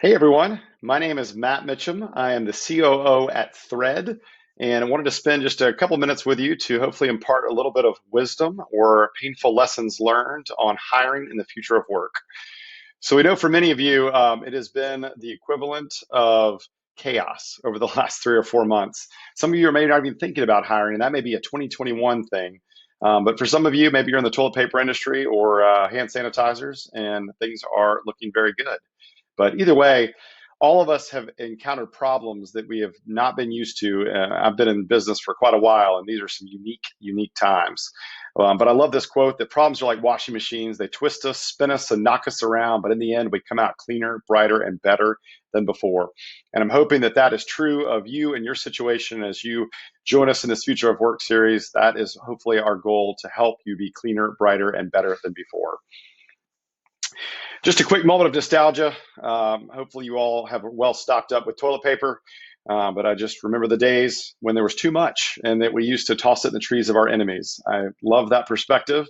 Hey everyone, my name is Matt Mitcham. I am the COO at Thread, and I wanted to spend just a couple minutes with you to hopefully impart a little bit of wisdom or painful lessons learned on hiring in the future of work. So we know for many of you, it has been the equivalent of chaos over the last 3 or 4 months. Some of you are maybe not even thinking about hiring, and that may be a 2021 thing. But for some of you, maybe you're in the toilet paper industry or hand sanitizers, and things are looking very good. But either way, all of us have encountered problems that we have not been used to. I've been in business for quite a while, and these are some unique times. But I love this quote that problems are like washing machines. They twist us, spin us, and knock us around. But in the end, we come out cleaner, brighter, and better than before. And I'm hoping that that is true of you and your situation as you join us in this Future of Work series. That is hopefully our goal, to help you be cleaner, brighter, and better than before. Just a quick moment of nostalgia. Hopefully you all have well stocked up with toilet paper, but I just remember the days when there was too much and that we used to toss it in the trees of our enemies. I love that perspective.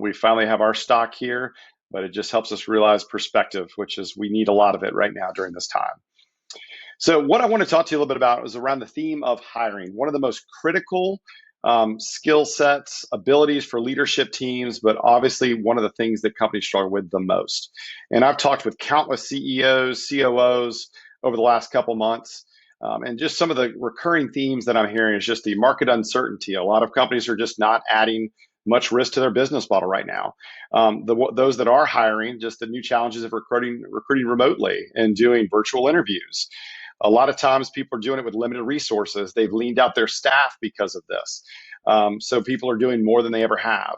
We finally have our stock here, but it just helps us realize perspective, which is we need a lot of it right now during this time. So what I want to talk to you a little bit about is around the theme of hiring. One of the most critical skill sets, abilities for leadership teams, but obviously one of the things that companies struggle with the most. And I've talked with countless CEOs, COOs over the last couple months. And just some of the recurring themes that I'm hearing is just the market uncertainty. A lot of companies are just not adding much risk to their business model right now. Those that are hiring, just the new challenges of recruiting remotely and doing virtual interviews. A lot of times people are doing it with limited resources. They've leaned out their staff because of this. So people are doing more than they ever have.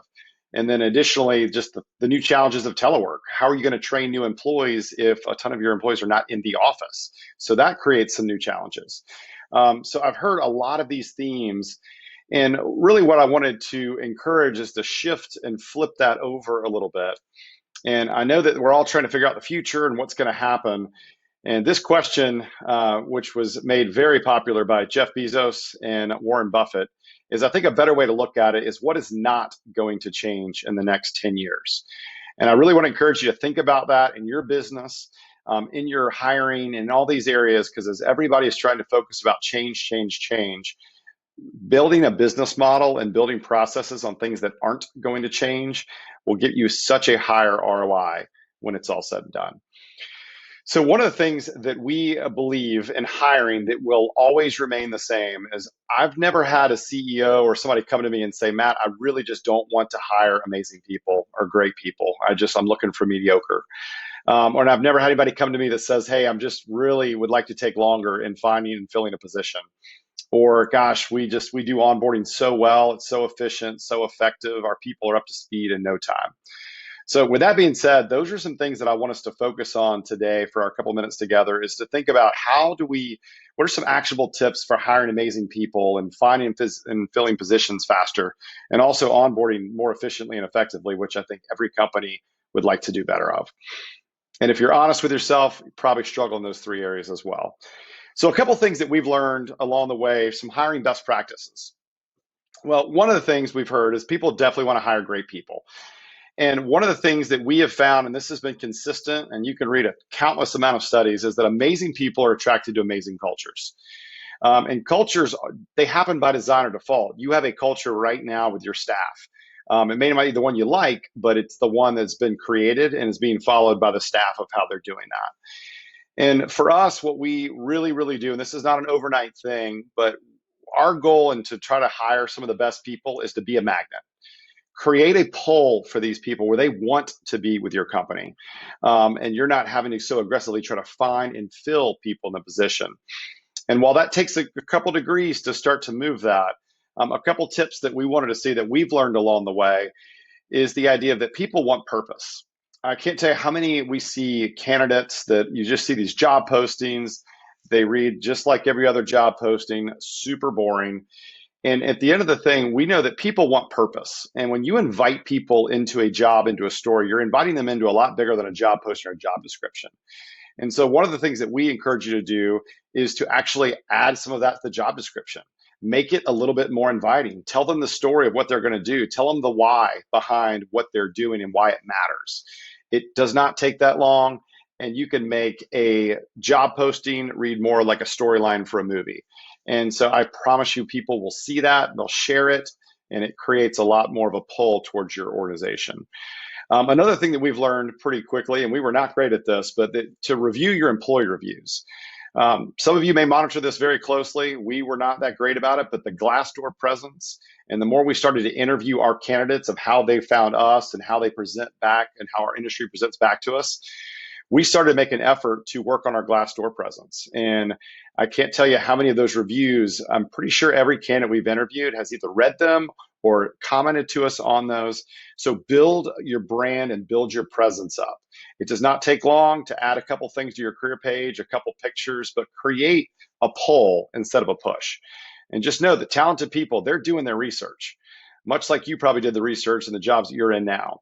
And then additionally, just the new challenges of telework. How are you going to train new employees if a ton of your employees are not in the office? So that creates some new challenges. So I've heard a lot of these themes. And really what I wanted to encourage is to shift and flip that over a little bit. And I know that we're all trying to figure out the future and what's going to happen. And this question, which was made very popular by Jeff Bezos and Warren Buffett, is I think a better way to look at it is what is not going to change in the next 10 years. And I really want to encourage you to think about that in your business, in your hiring, in all these areas, because as everybody is trying to focus about change, building a business model and building processes on things that aren't going to change will get you such a higher ROI when it's all said and done. So one of the things that we believe in hiring that will always remain the same is I've never had a CEO or somebody come to me and say, Matt, I really just don't want to hire amazing people or great people. I'm looking for mediocre. Or I've never had anybody come to me that says, hey, I'm just really would like to take longer in finding and filling a position. Or gosh, we do onboarding so well, it's so efficient, so effective, our people are up to speed in no time. So with that being said, those are some things that I want us to focus on today for our couple of minutes together, is to think about what are some actionable tips for hiring amazing people and finding and filling positions faster, and also onboarding more efficiently and effectively, which I think every company would like to do better of. And if you're honest with yourself, you probably struggle in those three areas as well. So a couple of things that we've learned along the way, some hiring best practices. Well, one of the things we've heard is people definitely want to hire great people. And one of the things that we have found, and this has been consistent, and you can read a countless amount of studies, is that amazing people are attracted to amazing cultures. And cultures, they happen by design or default. You have a culture right now with your staff. It may not be the one you like, but it's the one that's been created and is being followed by the staff of how they're doing that. And for us, what we really do, and this is not an overnight thing, but our goal and to try to hire some of the best people is to be a magnet. Create a pull for these people where they want to be with your company. And you're not having to so aggressively try to find and fill people in the position. And while that takes a couple degrees to start to move that, a couple tips that we wanted to see that we've learned along the way is the idea that people want purpose. I can't tell you how many we see candidates that you just see these job postings. They read just like every other job posting, super boring. And at the end of the thing, we know that people want purpose. And when you invite people into a job, into a story, you're inviting them into a lot bigger than a job posting or a job description. And so one of the things that we encourage you to do is to actually add some of that to the job description. Make it a little bit more inviting. Tell them the story of what they're going to do. Tell them the why behind what they're doing and why it matters. It does not take that long. and you can make a job posting read more like a storyline for a movie. And so I promise you, people will see that, they'll share it, and it creates a lot more of a pull towards your organization. Another thing that we've learned pretty quickly, and we were not great at this, but to review your employee reviews. Some of you may monitor this very closely. We were not that great about it, but the Glassdoor presence, and the more we started to interview our candidates of how they found us and how they present back and how our industry presents back to us, we started to make an effort to work on our Glassdoor presence. And I can't tell you how many of those reviews, I'm pretty sure every candidate we've interviewed has either read them or commented to us on those. So build your brand and build your presence up. It does not take long to add a couple things to your career page, a couple pictures, but create a pull instead of a push. And just know that talented people, they're doing their research, much like you probably did the research in the jobs that you're in now.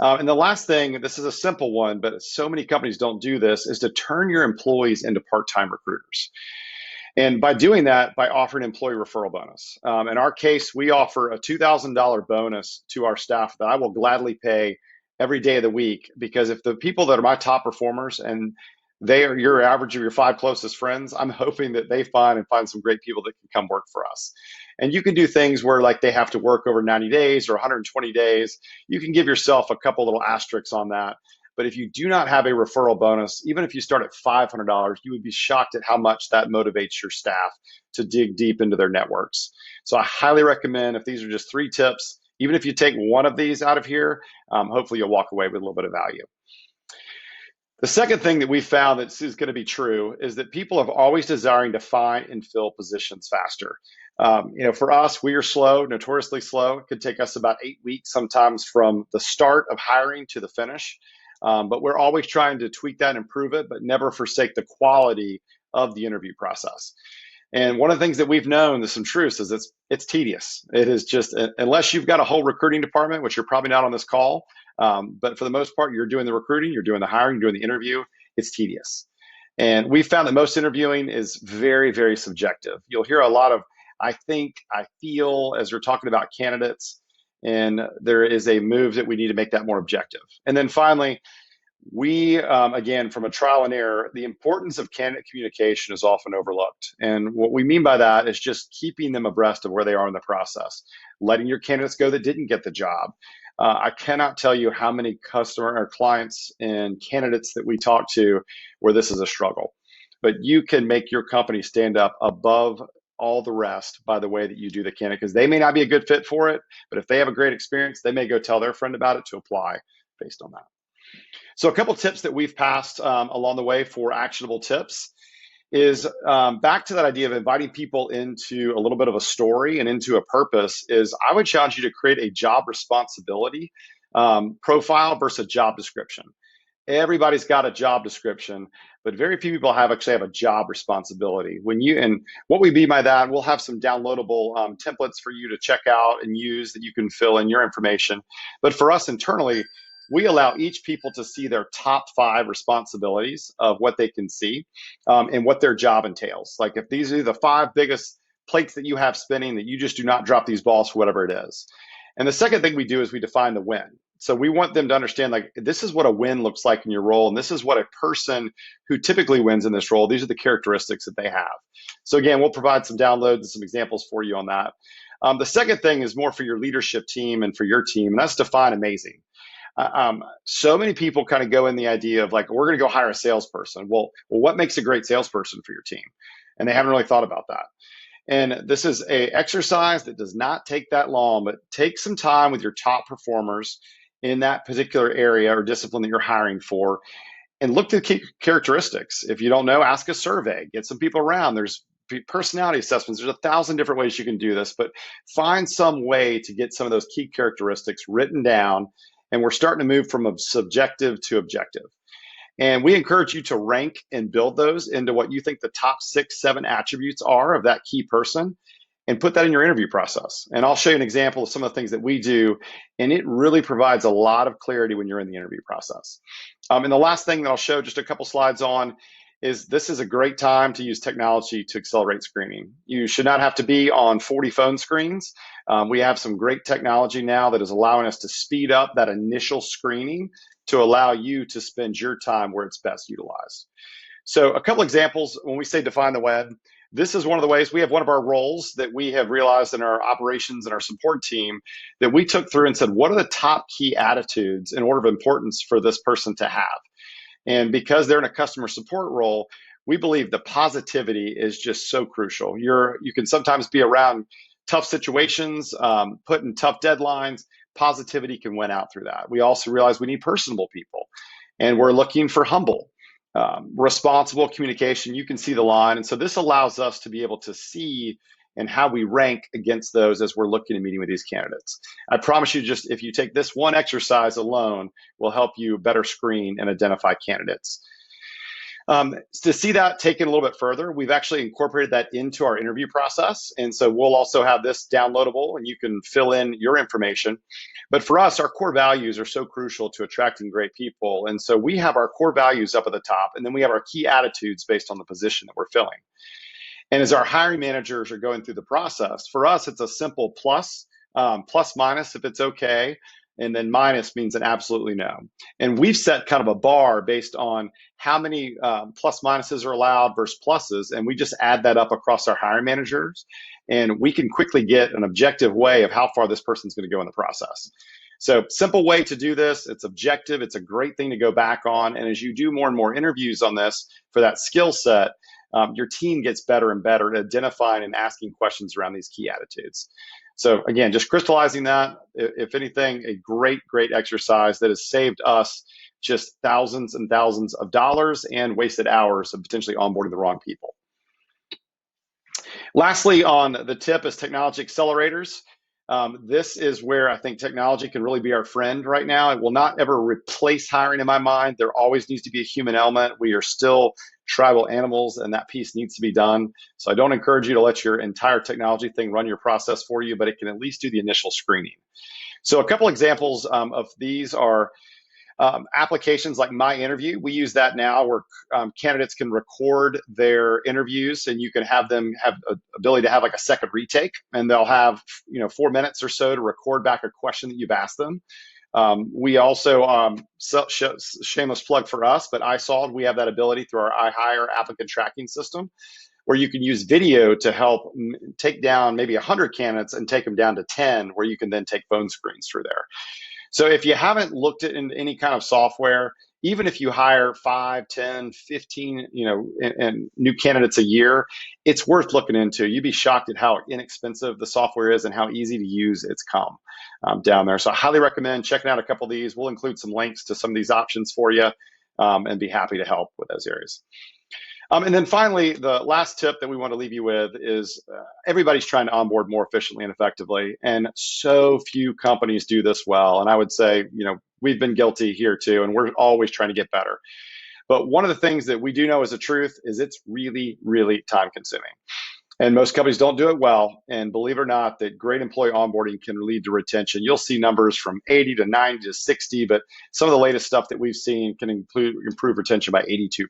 And the last thing, this is a simple one, but so many companies don't do this, is to turn your employees into part-time recruiters. And by doing that, by offering employee referral bonus. In our case, we offer a $2,000 bonus to our staff that I will gladly pay every day of the week, because if the people that are my top performers and they are your average of your 5 closest friends, I'm hoping that they find some great people that can come work for us. And you can do things where like they have to work over 90 days or 120 days. You can give yourself a couple little asterisks on that. But if you do not have a referral bonus, even if you start at $500, you would be shocked at how much that motivates your staff to dig deep into their networks. So I highly recommend, if these are just 3 tips, even if you take one of these out of here, hopefully you'll walk away with a little bit of value. The second thing that we found that is going to be true is that people are always desiring to find and fill positions faster. For us, we are slow, notoriously slow. It could take us about 8 weeks sometimes from the start of hiring to the finish. But we're always trying to tweak that and improve it, but never forsake the quality of the interview process. And one of the things that we've known, there's some truths, is it's tedious. It is just, unless you've got a whole recruiting department, which you're probably not on this call, but for the most part, you're doing the recruiting, you're doing the hiring, you're doing the interview, it's tedious. And we found that most interviewing is very, very subjective. You'll hear a lot of, I think, I feel, as we're talking about candidates, and there is a move that we need to make that more objective. And then finally, we, again, from a trial and error, the importance of candidate communication is often overlooked. And what we mean by that is just keeping them abreast of where they are in the process, letting your candidates go that didn't get the job. I cannot tell you how many customer or clients and candidates that we talk to where this is a struggle. But you can make your company stand up above all the rest by the way that you do the candidate, because they may not be a good fit for it, but if they have a great experience, they may go tell their friend about it to apply based on that. So a couple tips that we've passed along the way for actionable tips is back to that idea of inviting people into a little bit of a story and into a purpose. Is I would challenge you to create a job responsibility profile versus a job description. Everybody's got a job description, but very few people actually have a job responsibility. And what we mean by that, we'll have some downloadable templates for you to check out and use that you can fill in your information. But for us internally, we allow each people to see their top 5 responsibilities of what they can see and what their job entails. Like if these are the 5 biggest plates that you have spinning, that you just do not drop these balls for whatever it is. And the second thing we do is we define the win. So we want them to understand, like, this is what a win looks like in your role. And this is what a person who typically wins in this role, these are the characteristics that they have. So again, we'll provide some downloads and some examples for you on that. The second thing is more for your leadership team and for your team, and that's define amazing. So many people kind of go in the idea of like, we're going to go hire a salesperson. Well, what makes a great salesperson for your team? And they haven't really thought about that. And this is an exercise that does not take that long, but take some time with your top performers in that particular area or discipline that you're hiring for, and look at key characteristics. If you don't know, ask a survey, get some people around. There's personality assessments. There's 1,000 different ways you can do this, but find some way to get some of those key characteristics written down. And we're starting to move from a subjective to objective. And we encourage you to rank and build those into what you think the top 6, 7 attributes are of that key person, and put that in your interview process. And I'll show you an example of some of the things that we do, and it really provides a lot of clarity when you're in the interview process. And the last thing that I'll show just a couple slides on is this is a great time to use technology to accelerate screening. You should not have to be on 40 phone screens. We have some great technology now that is allowing us to speed up that initial screening to allow you to spend your time where it's best utilized. So a couple examples, when we say define the web, this is one of the ways. We have one of our roles that we have realized in our operations and our support team that we took through and said, what are the top key attitudes in order of importance for this person to have? And because they're in a customer support role, we believe the positivity is just so crucial. You can sometimes be around tough situations, put in tough deadlines. Positivity can win out through that. We also realize we need personable people, and we're looking for humble, responsible communication. You can see the line. And so this allows us to be able to see and how we rank against those as we're looking and meeting with these candidates. I promise you, just if you take this one exercise alone, will help you better screen and identify candidates. To see that taken a little bit further, we've actually incorporated that into our interview process. And so we'll also have this downloadable and you can fill in your information. But for us, our core values are so crucial to attracting great people. And so we have our core values up at the top, and then we have our key attitudes based on the position that we're filling. And as our hiring managers are going through the process, for us, it's a simple plus, plus minus if it's okay, and then minus means an absolutely no. And we've set kind of a bar based on how many plus minuses are allowed versus pluses, and we just add that up across our hiring managers, and we can quickly get an objective way of how far this person's going to go in the process. So simple way to do this. It's objective. It's a great thing to go back on. And as you do more and more interviews on this for that skill set, your team gets better and better at identifying and asking questions around these key attitudes. So again, just crystallizing that, if anything, a great, great exercise that has saved us just thousands and thousands of dollars and wasted hours of potentially onboarding the wrong people. Lastly, on the tip is technology accelerators. This is where I think technology can really be our friend right now. It will not ever replace hiring in my mind. There always needs to be a human element. We are still tribal animals, and that piece needs to be done. So I don't encourage you to let your entire technology thing run your process for you, but it can at least do the initial screening. So a couple examples of these are applications like My Interview. We use that now where candidates can record their interviews, and you can have them have the ability to have like a second retake, and they'll have 4 minutes or so to record back a question that you've asked them. We also, shameless plug for us, but iSolved, we have that ability through our iHire applicant tracking system, where you can use video to help take down maybe 100 candidates and take them down to 10, where you can then take phone screens through there. So if you haven't looked at any kind of software, even if you hire 5, 10, 15, and new candidates a year, it's worth looking into. You'd be shocked at how inexpensive the software is and how easy to use it's come down there. So I highly recommend checking out a couple of these. We'll include some links to some of these options for you and be happy to help with those areas. And then finally, the last tip that we want to leave you with is everybody's trying to onboard more efficiently and effectively, and so few companies do this well. And I would say, we've been guilty here too, and we're always trying to get better. But one of the things that we do know as a truth is it's really, really time consuming. And most companies don't do it well. And believe it or not, that great employee onboarding can lead to retention. You'll see numbers from 80 to 90 to 60, but some of the latest stuff that we've seen can improve retention by 82%.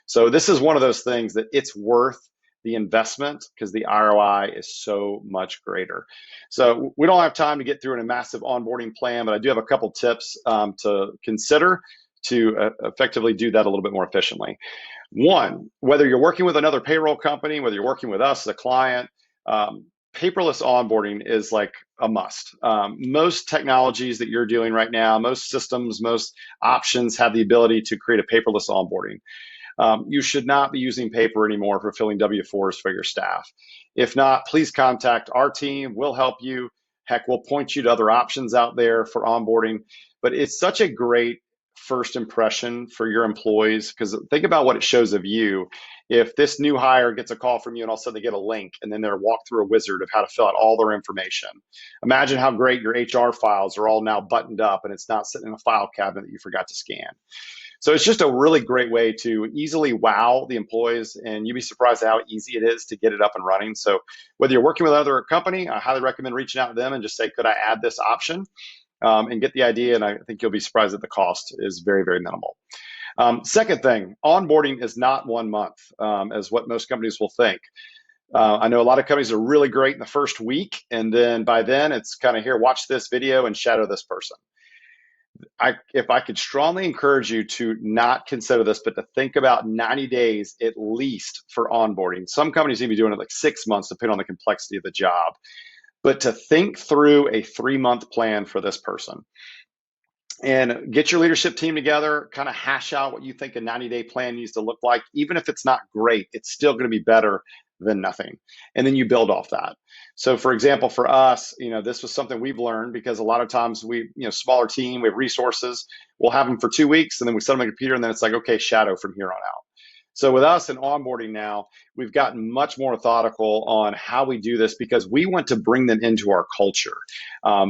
So this is one of those things that it's worth the investment because the ROI is so much greater. So we don't have time to get through in a massive onboarding plan, but I do have a couple tips to consider to effectively do that a little bit more efficiently. One, whether you're working with another payroll company, whether you're working with us as a client, paperless onboarding is like a must. Most technologies that you're doing right now, most systems, most options have the ability to create a paperless onboarding. You should not be using paper anymore for filling W-4s for your staff. If not, please contact our team. We'll help you. Heck, we'll point you to other options out there for onboarding. But it's such a great first impression for your employees, because think about what it shows of you. If this new hire gets a call from you and all of a sudden they get a link and then they're walked through a wizard of how to fill out all their information. Imagine how great your HR files are all now buttoned up and it's not sitting in a file cabinet that you forgot to scan. So it's just a really great way to easily wow the employees, and you'd be surprised at how easy it is to get it up and running. So whether you're working with another company, I highly recommend reaching out to them and just say, could I add this option? And get the idea, and I think you'll be surprised that the cost is very, very minimal. Second thing, onboarding is not 1 month, as what most companies will think. I know a lot of companies are really great in the first week, and then by then it's kind of here, watch this video and shadow this person. If I could strongly encourage you to not consider this, but to think about 90 days at least for onboarding. Some companies even be doing it like 6 months, depending on the complexity of the job. But to think through a 3-month plan for this person and get your leadership team together, kind of hash out what you think a 90-day plan needs to look like. Even if it's not great, it's still going to be better than nothing. And then you build off that. So for example, for us, this was something we've learned because a lot of times smaller team, we have resources, we'll have them for 2 weeks and then we set them on a computer and then it's like, okay, shadow from here on out. So with us in onboarding now, we've gotten much more methodical on how we do this because we want to bring them into our culture.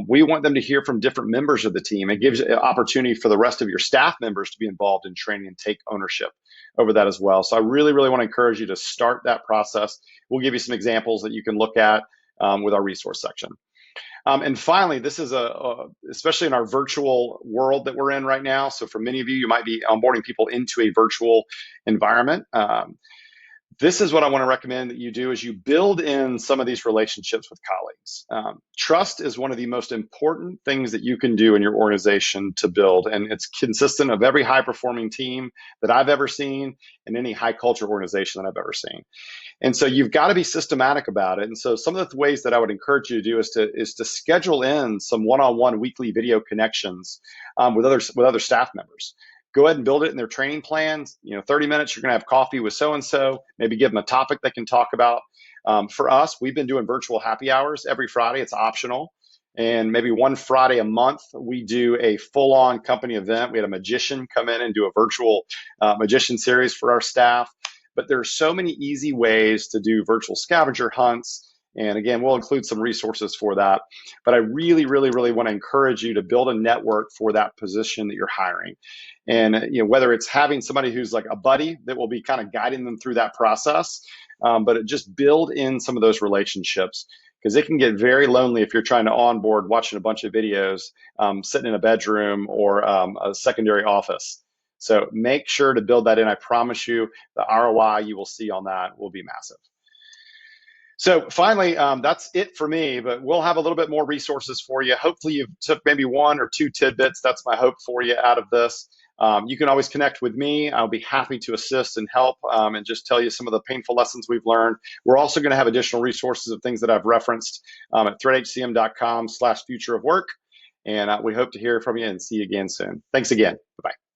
We want them to hear from different members of the team. It gives an opportunity for the rest of your staff members to be involved in training and take ownership over that as well. So I really, really want to encourage you to start that process. We'll give you some examples that you can look at with our resource section. And finally, this is especially in our virtual world that we're in right now. So for many of you, you might be onboarding people into a virtual environment. This is what I want to recommend that you do is you build in some of these relationships with colleagues. Trust is one of the most important things that you can do in your organization to build. And it's consistent of every high performing team that I've ever seen and any high culture organization that I've ever seen. And so you've got to be systematic about it. And so some of the ways that I would encourage you to do is to schedule in some one-on-one weekly video connections with other staff members. Go ahead and build it in their training plans. 30 minutes, you're going to have coffee with so-and-so, maybe give them a topic they can talk about. For us, we've been doing virtual happy hours every Friday. It's optional. And maybe one Friday a month, we do a full-on company event. We had a magician come in and do a virtual magician series for our staff. But there are so many easy ways to do virtual scavenger hunts. And again, we'll include some resources for that. But I really, really, really want to encourage you to build a network for that position that you're hiring. And whether it's having somebody who's like a buddy that will be kind of guiding them through that process, but just build in some of those relationships because it can get very lonely if you're trying to onboard watching a bunch of videos, sitting in a bedroom or a secondary office. So make sure to build that in. I promise you the ROI you will see on that will be massive. So finally, that's it for me, but we'll have a little bit more resources for you. Hopefully you took maybe 1 or 2 tidbits. That's my hope for you out of this. You can always connect with me. I'll be happy to assist and help and just tell you some of the painful lessons we've learned. We're also going to have additional resources of things that I've referenced at threadhcm.com/future of work. And we hope to hear from you and see you again soon. Thanks again. Bye-bye.